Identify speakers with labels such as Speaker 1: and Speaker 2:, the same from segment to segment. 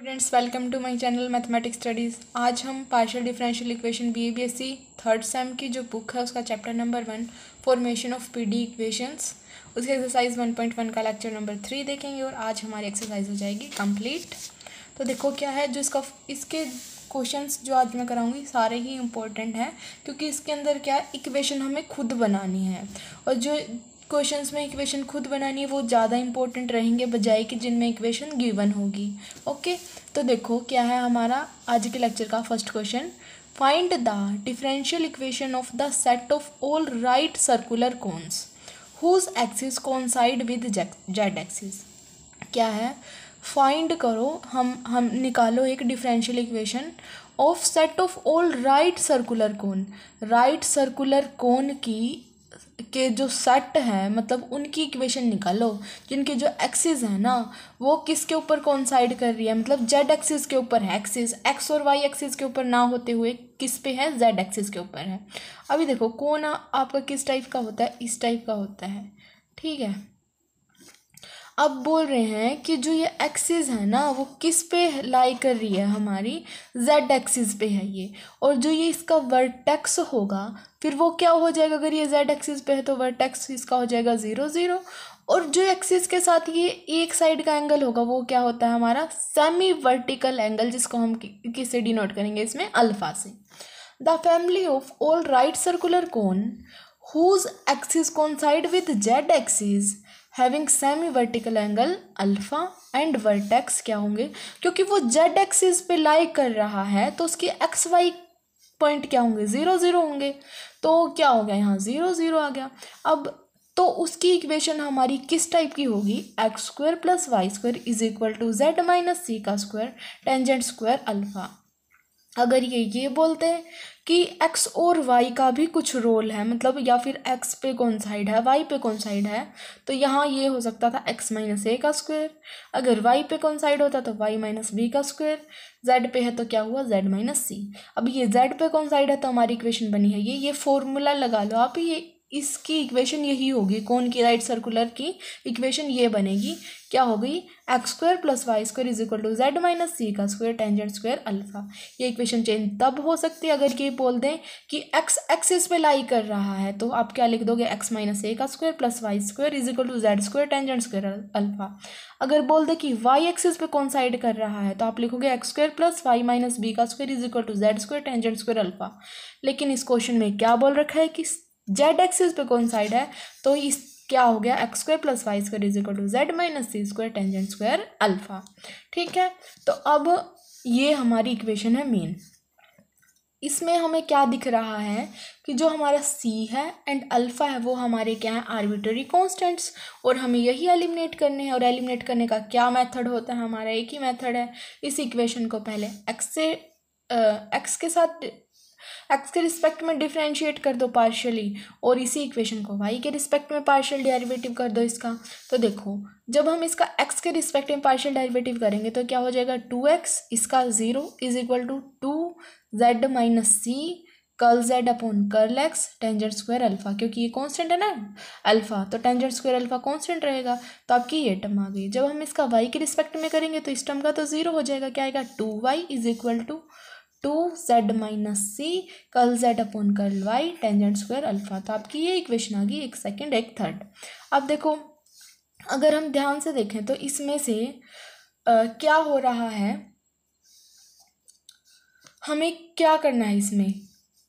Speaker 1: Students, welcome to my channel mathematics studies. आज हम partial differential equation BA BSc third sem की जो book है उसका chapter number 1 formation of PD equations उसके एक्सरसाइज 1.1 का लेक्चर नंबर 3 देखेंगे और आज हमारी एक्सरसाइज हो जाएगी कंप्लीट। तो देखो क्या है जो इसके क्वेश्चंस जो आज मैं कराऊंगी सारे ही इम्पोर्टेंट हैं, क्योंकि इसके अंदर क्या है, इक्वेशन हमें खुद बनानी है और जो क्वेश्चंस में इक्वेशन खुद बनानी है वो ज़्यादा इंपॉर्टेंट रहेंगे बजाय कि जिनमें इक्वेशन गिवन होगी। ओके, तो देखो क्या है हमारा आज के लेक्चर का first question. Find the differential equation of the set of all right circular cones whose axis coincide with z axis. क्या है, फाइंड करो, हम निकालो एक differential equation of set of all right circular cone. Right circular cone के जो set है मतलब उनकी इक्वेशन निकालो जिनके जो एक्सिस है ना वो किसके ऊपर कोइंसाइड कर रही है, मतलब जेड एक्सिस के ऊपर है। एक्सिस एक्स और वाई एक्सिस के ऊपर ना होते हुए किस पे है, जेड एक्सिस के ऊपर है। अभी देखो कोन आपका किस टाइप का होता है, इस टाइप का होता है, ठीक है। अब बोल रहे हैं कि जो ये एक्सिस है ना वो किस पे लाई कर रही है, हमारी जेड एक्सिस पे है ये। और जो ये इसका वर्टेक्स होगा फिर वो क्या हो जाएगा, अगर ये जेड एक्सिस पे है तो वर्टेक्स इसका हो जाएगा 0 0। और जो एक्सिस के साथ ये एक साइड का एंगल होगा वो क्या होता है हमारा सेमी वर्टिकल एंगल, जिसको हम किससे डिनोट करेंगे, इसमें अल्फा से। The family of all right circular cone whose axis coincide with z axis having semi vertical angle alpha and vertex क्या होंगे, क्योंकि वो z एक्सिस पे लाई कर रहा है तो उसके एक्स वाई पॉइंट क्या होंगे, 0 0 होंगे। तो क्या हो गया यहाँ 0 0 आ गया। अब तो उसकी इक्वेशन हमारी किस टाइप की होगी, x square plus y square is equal to z minus c का स्क्वायर टेंजेंट स्क्वायर अल्फा। अगर ये बोलते हैं कि x और y का भी कुछ रोल है, मतलब या फिर x पे कौन साइड है y पे कौन साइड है, तो यहाँ ये हो सकता था x माइनस ए का स्क्वायर। अगर y पे कौन साइड होता तो y माइनस बी का स्क्वायर। z पे है तो क्या हुआ z माइनस सी। अब ये z पे कौन साइड है तो हमारी इक्वेशन बनी है ये फॉर्मूला लगा लो आप, ये इसकी इक्वेशन यही होगी, कौन की राइट सर्कुलर की इक्वेशन ये बनेगी, क्या हो गई, x square plus y square is equal to z minus c का स्क्वायर टेंजेंट स्क्वायर अल्फा। ये इक्वेशन चेंज तब हो सकती है अगर ये बोल दें कि एक्स एक्सिस पे लाई कर रहा है तो आप क्या लिख दोगे, एक्स माइनस ए का square plus y square is equal to z square tangent square alpha. अगर बोल दे कि वाई एक्सिस पे कौन साइड कर रहा है तो आप लिखोगे x square plus y minus b का square is equal to z square tangent square alpha. लेकिन इस क्वेश्चन में क्या बोल रखा है कि जेड एक्सिस पे कौन साइड है, तो इस क्या हो गया, x square plus y square is equal to z minus c square tangent square alpha. ठीक है, तो अब ये हमारी इक्वेशन है मेन। इसमें हमें क्या दिख रहा है कि जो हमारा सी है एंड अल्फा है वो हमारे क्या है, आर्बिट्ररी कॉन्स्टेंट्स, और हमें यही एलिमिनेट करने हैं। और एलिमिनेट करने का क्या मेथड होता है, हमारा एक ही मेथड है। इस इक्वेशन को पहले एक्स के रिस्पेक्ट में डिफरेंशिएट कर दो पार्शियली, और इसी इक्वेशन को वाई के रिस्पेक्ट में पार्शियल डेरिवेटिव कर दो इसका। तो देखो जब हम इसका एक्स के रिस्पेक्ट में पार्शियल डेरिवेटिव करेंगे तो क्या हो जाएगा, 2x इसका 0 is equal to 2z minus c curl z upon curl x tangent square alpha, क्योंकि ये कांस्टेंट है ना अल्फा, तो टेंजेंट स्क्वायर अल्फा कांस्टेंट रहेगा। तो आपकी ये टर्म आ गई। जब हम इसका y के रिस्पेक्ट में करेंगे तो इस टर्म का तो 0 हो जाएगा, क्या आएगा, 2y is equal to 2z minus c curl z upon curl y tangent square alpha. तो आपकी ये इक्वेशन आ गई, एक सेकंड एक थर्ड। अब देखो अगर हम ध्यान से देखें तो इसमें से क्या हो रहा है, हमें क्या करना है इसमें,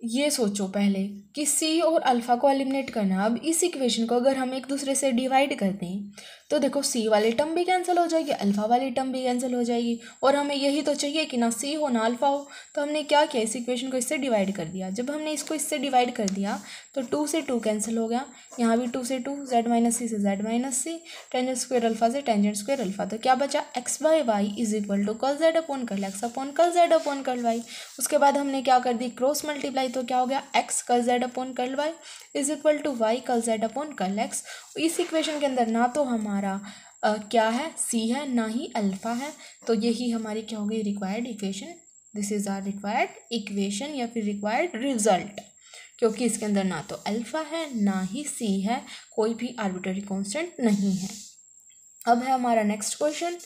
Speaker 1: ये सोचो पहले कि सी और अल्फा को एलिमिनेट करना। अब इस इक्वेशन को अगर हम एक दूसरे से डिवाइड कर दें तो देखो सी वाली टर्म भी कैंसिल हो जाएगी, अल्फा वाली टर्म भी कैंसिल हो जाएगी, और हमें यही तो चाहिए कि ना सी हो ना अल्फा हो। तो हमने क्या किया, इस इक्वेशन को इससे डिवाइड कर दिया। जब हमने इसको इससे डिवाइड कर दिया तो 2 से 2 कैंसिल हो गया, यहाँ भी 2 से 2, जेड माइनस सी से z minus c, tangent square alpha से टेंजेंट स्क्वायर अल्फा। तो क्या बचा, x by y is equal to curl z upon curl x upon curl z upon curl y. उसके बाद हमने क्या कर दी, क्रॉस मल्टीप्लाई, तो क्या हो गया, x curl z upon curl y is equal to y curl z upon curl x. इस इक्वेशन के अंदर ना तो हमारा क्या है, सी है, ना ही अल्फा है, तो यही हमारी क्या हो गई, required equation. This is our required equation या फिर रिक्वायर्ड रिजल्ट, क्योंकि इसके अंदर ना तो अल्फा है ना ही सी है, कोई भी आर्बिट्ररी कांस्टेंट नहीं है। अब है हमारा next question,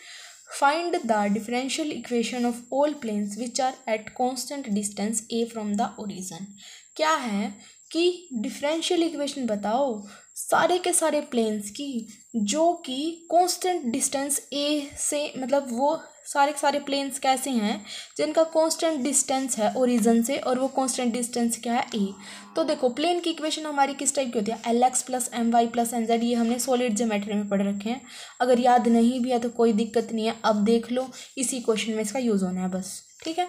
Speaker 1: find the differential equation of all planes which are at constant distance a from the origin. क्या है कि डिफरेंशियल इक्वेशन बताओ सारे के सारे प्लेन्स की जो कि कांस्टेंट डिस्टेंस ए से, मतलब वो सारे के सारे प्लेन्स कैसे हैं जिनका कांस्टेंट डिस्टेंस है ओरिजन से, और वो कांस्टेंट डिस्टेंस क्या है ए। तो देखो प्लेन की इक्वेशन हमारी किस टाइप की होती है, l x plus m y plus n z. ये हमने सॉलिड ज्योमेट्री में पढ़ रखे हैं, अगर याद नहीं भी है तो कोई दिक्कत नहीं है, अब देख लो इसी क्वेश्चन में इसका यूज़ होना है बस, ठीक है।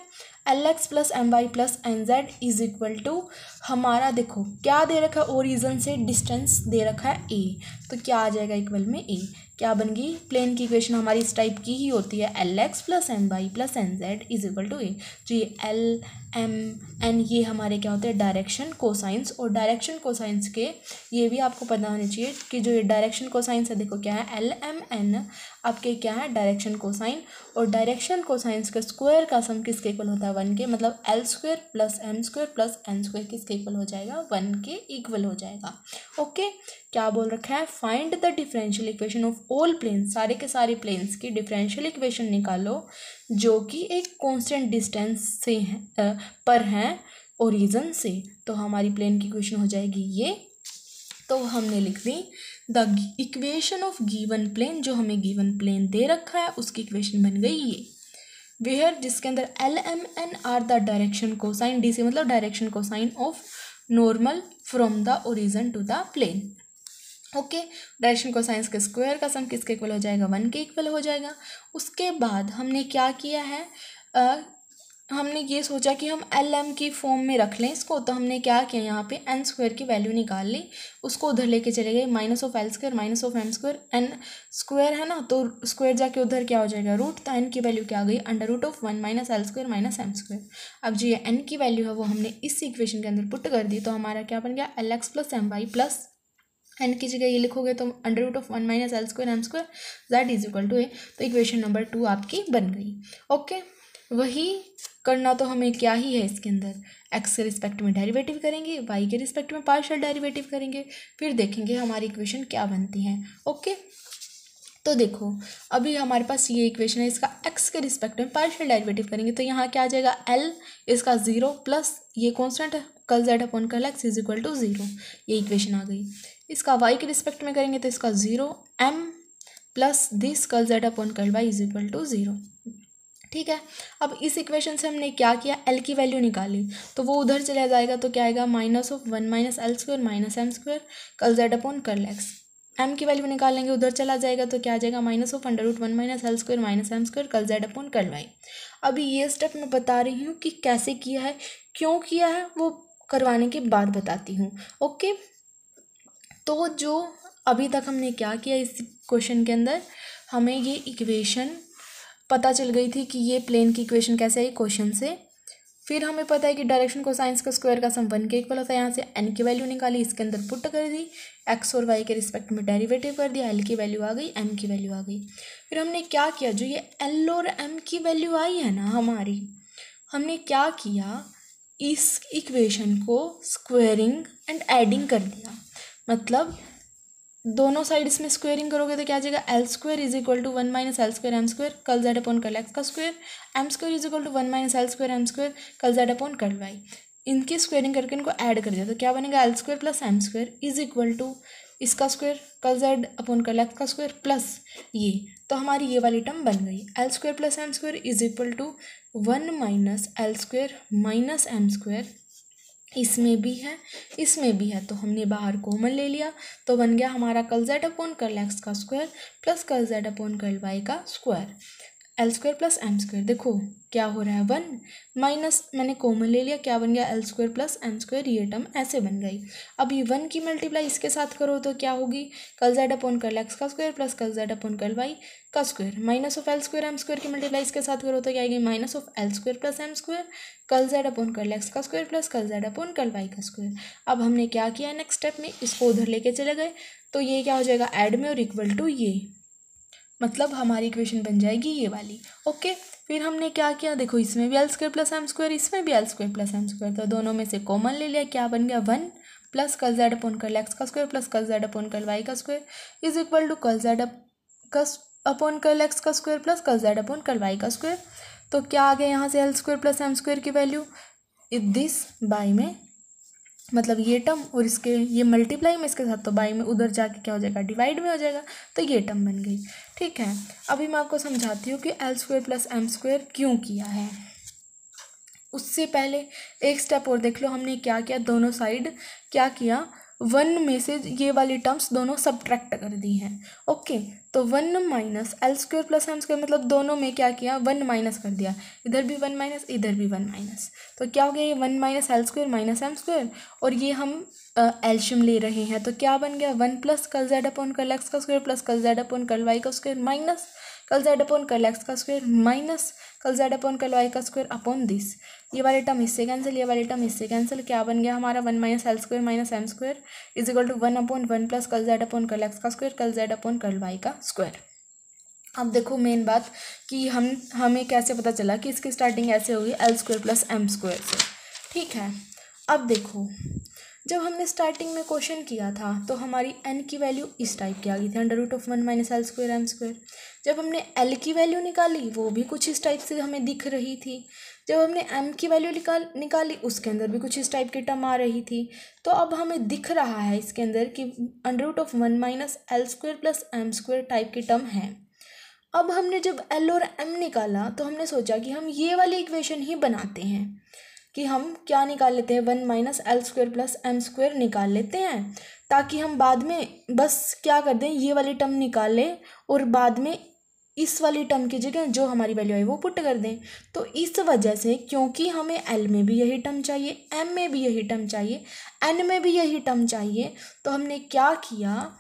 Speaker 1: L x plus m y plus n z is equal to हमारा, देखो क्या दे रखा है, ओरिजन से डिस्टेंस दे रखा है ए, तो क्या आ जाएगा इक्वल में ए। क्या बन गई, प्लेन की इक्वेशन हमारी इस टाइप की ही होती है, l x plus m y plus n z is equal to a. जो ये एल एम एन ये हमारे क्या होते हैं, डायरेक्शन कोसाइंस। और डायरेक्शन कोसाइंस के ये भी आपको पता होना चाहिए कि जो ये डायरेक्शन कोसाइंस है, देखो क्या है, एल एम एन आपके क्या है, डायरेक्शन कोसाइन। और डायरेक्शन कोसाइंस के स्क्वायर का सम किसके इक्वल होता है, 1 के, मतलब l square plus m square plus n square किसके इक्वल हो जाएगा, 1 के इक्वल हो जाएगा। ओके, क्या बोल रखा है, find the differential equation of all planes, सारे के सारे प्लेन्स की डिफरेंशियल इक्वेशन निकालो जो कि एक कांस्टेंट डिस्टेंस से है पर हैं ओरिजन से। तो हमारी प्लेन की इक्वेशन हो जाएगी ये, तो हमने लिख दी the equation of given plane, जो हमें गिवन प्लेन दे रखा है उसकी इक्वेशन बन गई ये। वेयर जिसके अंदर l m n are the direction cosine, d c मतलब direction cosine of normal from the origin to the plane. Okay, direction cosines के स्क्वायर का सम किसके इक्वल हो जाएगा, 1 के इक्वल हो जाएगा। उसके बाद हमने क्या किया है, हमने ये सोचा कि हम एल एम की फॉर्म में रख लें इसको, तो हमने क्या किया, यहाँ पे एन स्क्वायर की वैल्यू निकाल ली, उसको उधर लेके चले गए, minus of l square minus of m square, n square है ना, तो स्क्वायर जाके उधर क्या हो जाएगा, रूट, तो एन की वैल्यू क्या आ गई, under root of 1 minus l square minus m square. अब जो ये एन की वैल्यू है वो हमने इस इक्वेशन के अंदर पुट कर दी, तो हमारा क्या बन गया, l x plus m y plus n की जगह ये लिखोगे तो under root of 1 minus l square m square z is equal to a. तो इक्वेशन नंबर 2 आपकी बन गई। ओके, वही करना तो हमें क्या ही है इसके अंदर, एक्स के रिस्पेक्ट में डेरिवेटिव करेंगे, वाई के रिस्पेक्ट में पार्शियल डेरिवेटिव करेंगे, फिर देखेंगे हमारी इक्वेशन क्या बनती है। ओके, तो देखो अभी हमारे पास ये इक्वेशन है, इसका एक्स के रिस्पेक्ट में पार्शियल डेरिवेटिव करेंगे तो यहाँ क्या आ जाएगा, एल इसका 0 प्लस ये कॉन्स्टेंट है कल z upon curl x is equal to 0, ये इक्वेशन आ गई। इसका वाई के रिस्पेक्ट में करेंगे तो इसका 0 एम प्लस दिस कल z upon curl Y is equal to 0। ठीक है, अब इस इक्वेशन से हमने क्या किया, एल की वैल्यू निकाली, तो वो उधर चला जाएगा, तो क्या आएगा, minus of 1 minus l square minus m square curl z upon curl x. M की वैल्यू निकालेंगे, उधर चला जाएगा, तो क्या आ जाएगा, minus of under root 1 minus l square minus m square curl z upon curl y. अभी ये स्टेप मैं बता रही हूँ कि कैसे किया है, क्यों किया है, वो करवाने के बाद बताती हूँ। ओके, तो जो अभी तक हमने क्या किया इस क्वेश्चन के अंदर, हमें ये इक्वेशन पता चल गई थी कि ये प्लेन की इक्वेशन कैसे है क्वेश्चन से। फिर हमें पता है कि डायरेक्शन कोसाइंस का स्क्वायर का सम 1 के इक्वल होता है, यहाँ से एन की वैल्यू निकाली, इसके अंदर पुट कर दी, एक्स और वाई के रिस्पेक्ट में डेरिवेटिव कर दिया, एल की वैल्यू आ गई, एम की वैल्यू आ गई। फिर हमने क्या किया, जो ये एल और एम की वैल्यू आई है ना हमारी, हमने क्या किया, इस इक्वेशन को स्क्वेयरिंग एंड एडिंग कर दिया, मतलब दोनों साइड इसमें स्क्वेयरिंग करोगे तो क्या आ जाएगा, l square is equal to 1 minus l square m square curl z upon curl x का square, m square is equal to 1 minus l square m square curl z upon curl y. इनकी squaring करके इनको add कर दिया तो क्या बनेगा, l square plus m square is equal to इसका square curl z upon curl x का स्क्वायर प्लस ये, तो हमारी ये वाली टर्म बन गई, l square plus m square is equal to 1 minus l square minus m square, इसमें भी है इसमें भी है, तो हमने बाहर कॉमन ले लिया, तो बन गया हमारा curl z upon curl x का square plus curl z upon curl y का square, l square plus m square. देखो क्या हो रहा है, 1 माइनस मैंने कॉमन ले लिया, क्या बन गया, l square plus m square, ये टर्म ऐसे बन गई। अब ये 1 की मल्टीप्लाई इसके साथ करो तो क्या होगी, curl z upon curl x का square plus curl z upon curl y का square, minus of l square m square की मल्टीप्लाई इसके साथ करो तो क्या आएगी, minus of l square plus m square curl z upon curl x का square plus curl z upon curl y का स्क्वायर। अब हमने क्या किया, नेक्स्ट स्टेप में इसको उधर लेके चले गए, तो ये क्या हो जाएगा, ऐड में और इक्वल टू ये, मतलब हमारी इक्वेशन बन जाएगी ये वाली। ओके, फिर हमने क्या किया, देखो इसमें भी l square plus m square, इसमें भी l square plus m square, तो दोनों में से कॉमन ले लिया, क्या बन गया, 1 plus curl z upon curl x का square plus curl z upon curl y का square is equal to curl z upon curl x का square plus curl z upon curl y का स्क्वायर। तो क्या आ गया यहाँ से l square plus m square की वैल्यू, दिस बाई में मतलब ये टर्म और इसके ये मल्टीप्लाई में इसके साथ, तो बाई में उधर जाके क्या हो जाएगा डिवाइड में हो जाएगा, तो ये टर्म बन गई। ठीक है, अभी मैं आपको समझाती हूँ कि l square plus m square क्यों किया है। उससे पहले एक स्टेप और देख लो, हमने क्या किया, दोनों साइड क्या किया, 1 में से ये वाली टर्म्स दोनों सब्ट्रैक्ट कर दी हैं। ओके, तो 1 minus l square plus m square मतलब दोनों में क्या किया, 1 माइनस कर दिया, इधर भी 1 माइनस इधर भी 1 माइनस, तो क्या हो गया, ये 1 minus l square minus m square, और ये हम एल्शियम ले रहे हैं, तो क्या बन गया, 1 plus curl z upon curl x का square plus curl z upon curl y का square minus curl z upon curl x का square minus curl z upon curl y का स्क्वायर अपॉन दिस, ये वाले टर्म इससे cancel, ये वाले term इससे कैंसिल, क्या बन गया हमारा 1 minus l square minus m square is equal to 1 upon 1 plus curl z upon curl x का square curl z upon curl y का स्क्वायर। अब देखो मेन बात कि हमें कैसे पता चला कि इसकी स्टार्टिंग ऐसे होगी l square plus m square से। ठीक है, अब देखो जब हमने स्टार्टिंग में क्वेश्चन किया था तो हमारी एन की वैल्यू इस टाइप की आ गई थी, under root of 1 minus l square m square. जब हमने एल की वैल्यू निकाली वो भी कुछ इस टाइप से हमें दिख रही थी, जब हमने एम की वैल्यू निकाली उसके अंदर भी कुछ इस टाइप की टर्म आ रही थी। तो अब हमें दिख रहा है इसके अंदर कि under root of 1 minus l square plus m square type की टर्म है। अब हमने जब एल और एम निकाला तो हमने सोचा कि हम ये वाली इक्वेशन ही बनाते हैं, कि हम क्या निकाल लेते हैं, 1 minus l square plus m square निकाल लेते हैं, ताकि हम बाद में बस क्या कर दें, ये वाली टर्म निकाल लें और बाद में इस वाली टर्म की जगह जो हमारी वैल्यू है वो पुट कर दें। तो इस वजह से क्योंकि हमें एल में भी यही टर्म चाहिए, एम में भी यही टर्म चाहिए, एन में भी यही टर्म चाहिए, तो हमने क्या किया,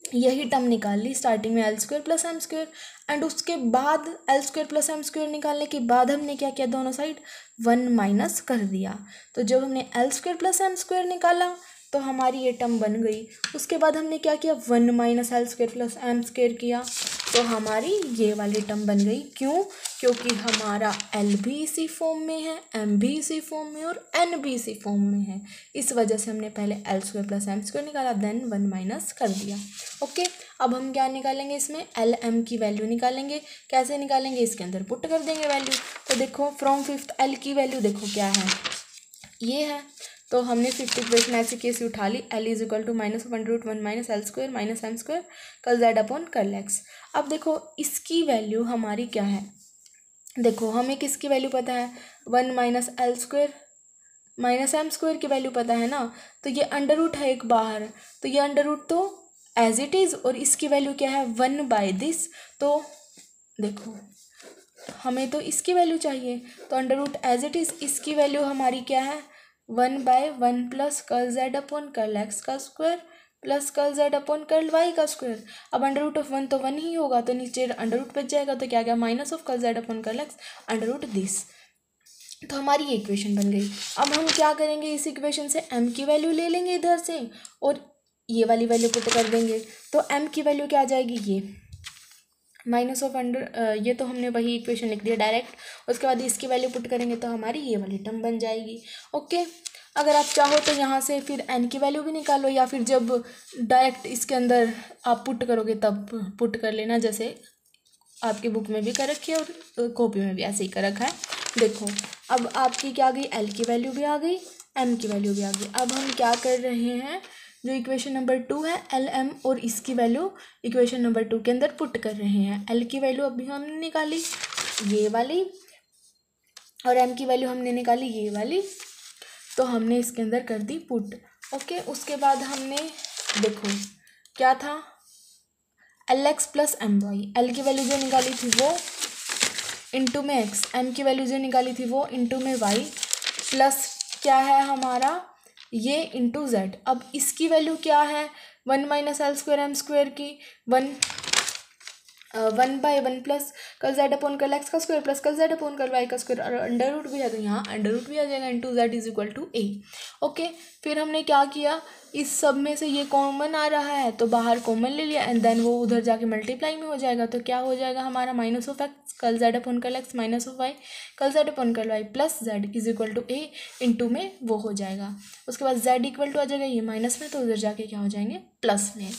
Speaker 1: यही टर्म निकाल ली स्टार्टिंग में l square plus m square, and उसके बाद l square plus m square निकालने के बाद हमने क्या किया, दोनों साइड 1 माइनस कर दिया। तो जब हमने l square plus m square निकाला तो हमारी ये टर्म बन गई। उसके बाद हमने क्या किया, 1 minus l square plus m square किया, तो हमारी ये वाली टर्म बन गई। क्यों, क्योंकि हमारा एल भी इसी फॉर्म में है, एम भी इसी फॉर्म में और एन भी इसी फॉर्म में है, इस वजह से हमने पहले l square plus m square निकाला, देन 1 माइनस कर दिया। ओके, अब हम क्या निकालेंगे, इसमें एल एम की वैल्यू निकालेंगे। कैसे निकालेंगे, इसके अंदर पुट कर देंगे वैल्यू। तो देखो फ्रॉम फिफ्थ एल की वैल्यू देखो क्या है, ये है, तो हमने फिफ्थ इक्वेशन ऐसे केस उठा ली, l is equal to minus of under root 1 minus l square minus m square curl z upon curl x. अब देखो इसकी वैल्यू हमारी क्या है, देखो हमें किसकी वैल्यू पता है, 1 minus l square minus m square की वैल्यू पता है ना, तो ये अंडर रूट है एक बाहर, तो ये अंडर रूट तो एज इट इज़, और इसकी वैल्यू क्या है 1 बाय दिस, तो देखो हमें तो इसकी वैल्यू चाहिए, तो under root as it is इसकी वैल्यू हमारी क्या है 1 by 1 plus curl z upon curl x का square plus curl z upon curl y का स्क्वायर। अब अंडर रूट ऑफ 1 तो 1 ही होगा, तो नीचे अंडर रूट बच जाएगा, तो क्या गया minus of curl z upon curl x under root this. तो हमारी ये इक्वेशन बन गई। अब हम क्या करेंगे, इस इक्वेशन से m की वैल्यू ले लेंगे इधर से और ये वाली वैल्यू पुट कर देंगे, तो m की वैल्यू क्या आ जाएगी, ये माइनस ऑफ अंडर, ये तो हमने वही इक्वेशन लिख दिया डायरेक्ट, उसके बाद इसकी वैल्यू पुट करेंगे तो हमारी ये वाली टर्म बन जाएगी। ओके, अगर आप चाहो तो यहाँ से फिर n की वैल्यू भी निकालो, या फिर जब डायरेक्ट इसके अंदर आप पुट करोगे तब पुट कर लेना, जैसे आपकी बुक में भी कर रखी है और कॉपी में भी ऐसे ही कर रखा है। देखो अब आपकी क्या आ गई, एल की वैल्यू भी आ गई, एम की वैल्यू भी आ गई। अब हम क्या कर रहे हैं, जो इक्वेशन नंबर 2 है एल एम और इसकी वैल्यू इक्वेशन नंबर 2 के अंदर पुट कर रहे हैं। एल की वैल्यू अभी हमने निकाली ये वाली, और एम की वैल्यू हमने निकाली ये वाली, तो हमने इसके अंदर कर दी पुट। ओके, उसके बाद हमने देखो क्या था, l x plus m y, l की वैल्यू जो निकाली थी वो इंटू में एक्स, एम की वैल्यू जो निकाली थी वो इंटू में वाई, प्लस क्या है हमारा ये इंटू जेड। अब इसकी वैल्यू क्या है, 1 minus l square m square की 1 by 1 plus curl z upon curl x का square plus curl z upon curl y का स्क्वायर, और अंडर रूट भी है तो यहाँ अंडर रूट भी आ जाएगा, into z is equal to a. Okay, फिर हमने क्या किया, इस सब में से ये कॉमन आ रहा है तो बाहर कॉमन ले लिया, एंड देन वो उधर जाके मल्टीप्लाई में हो जाएगा, तो क्या हो जाएगा हमारा minus of x curl z upon curl x minus of y curl z upon curl y plus z is equal to a, into में वो हो जाएगा। उसके बाद जेड इक्वल टू आ जाएगा ये माइनस में, तो उधर जाके क्या हो जाएंगे प्लस में।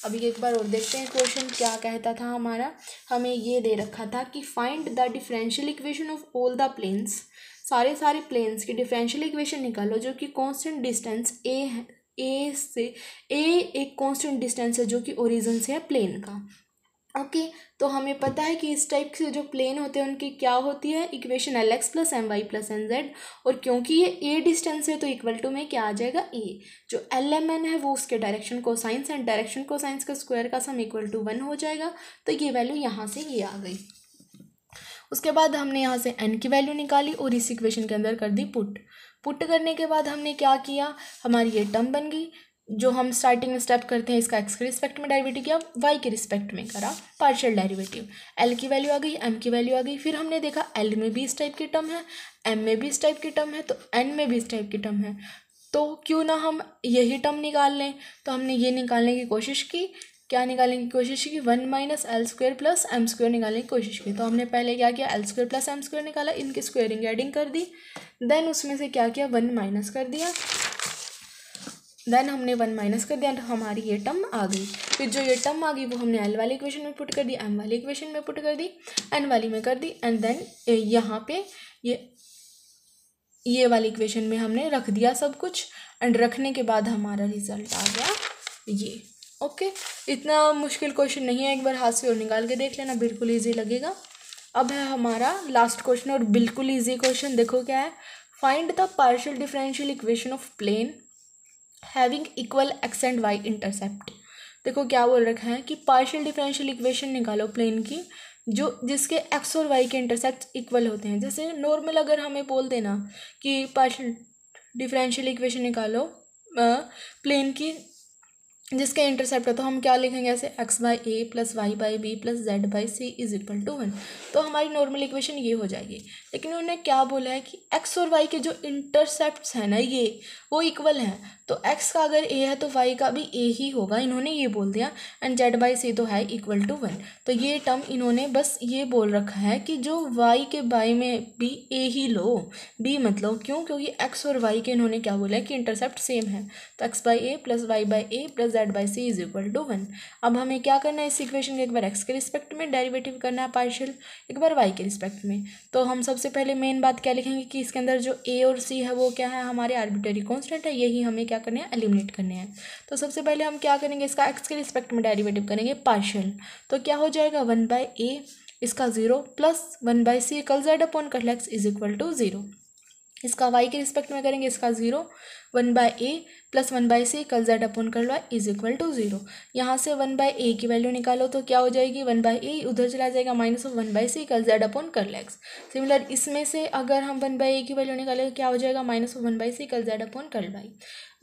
Speaker 1: अभी एक बार और देखते हैं क्वेश्चन क्या कहता था हमारा। हमें ये दे रखा था कि find the differential equation of all the planes, सारे प्लेन्स की डिफरेंशियल इक्वेशन निकालो जो कि कांस्टेंट डिस्टेंस ए है, ए से ए एक कांस्टेंट डिस्टेंस है जो कि ओरिजिन से है प्लेन का। ओके तो हमें पता है कि इस टाइप के जो प्लेन होते हैं उनकी क्या होती है इक्वेशन LX + MY + NZ, और क्योंकि ये ए डिस्टेंस है तो इक्वल टू में क्या आ जाएगा ए, जो LMN है वो उसके direction cosines and direction cosines का स्क्वायर का सम इक्वल टू 1 हो जाएगा। तो ये वैल्यू यहाँ से ये आ गई। उसके बाद हमने यहाँ से n की वैल्यू निकाली और इस इक्वेशन के अंदर कर दी पुट करने के बाद हमने क्या किया, हमारी ये टर्म बन गई जो हम स्टार्टिंग में स्टेप करते हैं, इसका x के रिस्पेक्ट में डेरिवेटिव किया, y के रिस्पेक्ट में करा पार्शियल डेरिवेटिव, l की वैल्यू आ गई, m की वैल्यू आ गई। फिर हमने देखा l में भी इस टाइप की टर्म है, m में भी इस टाइप की टर्म है, तो n में भी इस टाइप की टर्म है, तो क्यों ना हम यही टर्म निकाल लें। तो हमने ये निकालने की कोशिश की, क्या निकालने की कोशिश की 1 - L² + M² निकालने की कोशिश की। तो हमने पहले क्या किया L² + M² निकाला, इनकी स्क्वायरिंग एडिंग कर दी, देन उसमें से क्या किया 1 माइनस कर दिया, देन हमने 1 माइनस कर दिया तो हमारी ये टर्म आ गई। फिर जो ये टर्म आ गई वो हमने L वाली इक्वेशन में पुट कर दी, M वाली इक्वेशन में पुट कर दी, N वाली में कर दी, एंड देन यहाँ पे ये वाली इक्वेशन में हमने रख दिया सब कुछ, एंड रखने के बाद हमारा रिजल्ट आ गया ये। ओके इतना मुश्किल क्वेश्चन नहीं है, एक बार हाथ से और निकाल के देख लेना, बिल्कुल ईजी लगेगा। अब है हमारा लास्ट क्वेश्चन और बिल्कुल ईजी क्वेश्चन, देखो क्या है, find the partial differential equation of plane having equal x and y intercept. देखो क्या बोल रखा है कि पार्शियल डिफरेंशियल इक्वेशन निकालो प्लेन की जो जिसके x और y के इंटरसेप्ट इक्वल होते हैं। जैसे नॉर्मल अगर हमें बोल देना कि पार्शियल डिफरेंशियल इक्वेशन निकालो प्लेन की जिसके इंटरसेप्ट है, तो हम क्या लिखेंगे ऐसे x/a + y/b + z/c = 1। तो हमारी नॉर्मल इक्वेशन ये हो जाएगी। लेकिन उन्होंने क्या बोला है कि x और y के जो इंटरसेप्ट्स हैं ना ये वो इक्वल हैं, तो x का अगर a है तो y का भी a ही होगा, इन्होंने ये बोल दिया, एंड z/c तो है इक्वल टू 1। तो ये टर्म इन्होंने बस ये बोल रखा है कि जो y के बाय में भी a ही लो, b मत लो। क्यों? क्योंकि x और y के इन्होंने क्या बोला है कि इंटरसेप्ट सेम है, तो x/a + y/a + z/c = 1। अब हमें क्या करना है, इस इक्वेशन के एक बार x के रिस्पेक्ट में डेरिवेटिव करना है पार्शियल, एक बार y के रिस्पेक्ट में। तो हम सबसे पहले मेन बात क्या लिखेंगे कि इसके अंदर जो a और c है वो क्या है, हमारे आर्बिट्ररी कांस्टेंट है, यही हमें क्या करने हैं, एलिमिनेट करने हैं। तो सबसे पहले हम क्या करेंगे, इसका x के रिस्पेक्ट में डेरिवेटिव करेंगे पार्शियल, तो क्या हो जाएगा 1/a इसका 0 + 1/c z/x = 0। इसका y के रिस्पेक्ट में करेंगे, इसका 0 1/a + 1/c z/y = 0। यहाँ से 1/a की वैल्यू निकालो तो क्या हो जाएगी, 1/a उधर चला जाएगा -1/c z/x। सिमिलर इसमें से अगर हम 1/a की वैल्यू निकालें तो क्या हो जाएगा -1/c z/y।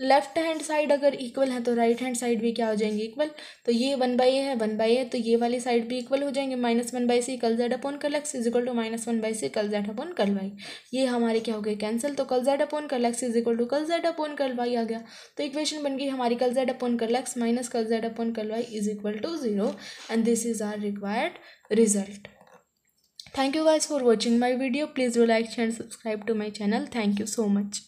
Speaker 1: Left hand side अगर इक्वल है तो राइट हैंड साइड भी क्या हो जाएंगे इक्वल, तो ये 1/a है 1/a, तो ये वाली साइड भी इक्वल हो जाएंगे, -1/c z/x = -1/c z/y। ये हमारे क्या हो गए कैंसिल, तो z/x = z/y आ गया। तो इक्वेशन बन गई हमारी z/x - z/y = 0, and this is our required result. Thank you guys for watching my video. Please do like, share and subscribe to my channel. Thank you so much.